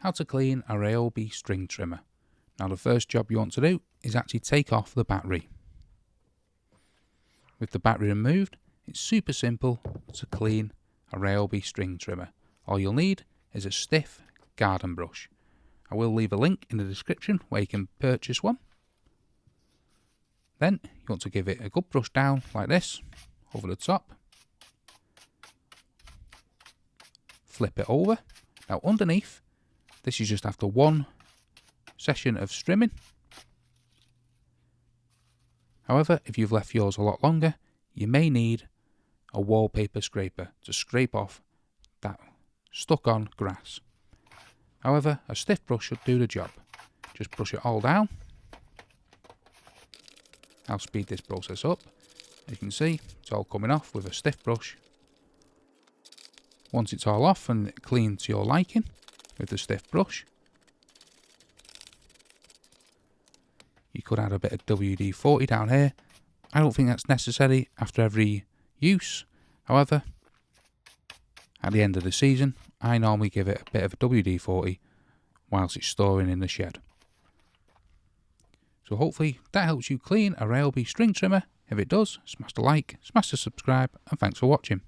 how to clean a Ryobi string trimmer. Now the first job you want to do is actually take off the battery. With the battery removed, it's super simple to clean a Ryobi string trimmer. All you'll need is a stiff garden brush. I will leave a link in the description where you can purchase one. Then you want to give it a good brush down like this, over the top. Flip it over. Now underneath, this is just after one session of strimming. However, if you've left yours a lot longer, you may need a wallpaper scraper to scrape off that stuck on grass. However, a stiff brush should do the job. Just brush it all down. I'll speed this process up. As you can see, it's all coming off with a stiff brush. Once it's all off and clean to your liking with the stiff brush, you could add a bit of WD-40 down here. I don't think that's necessary after every use. However, at the end of the season, I normally give it a bit of WD-40 whilst it's storing in the shed. So hopefully that helps you clean a Ryobi string trimmer. If it does, smash the like, smash the subscribe, and thanks for watching.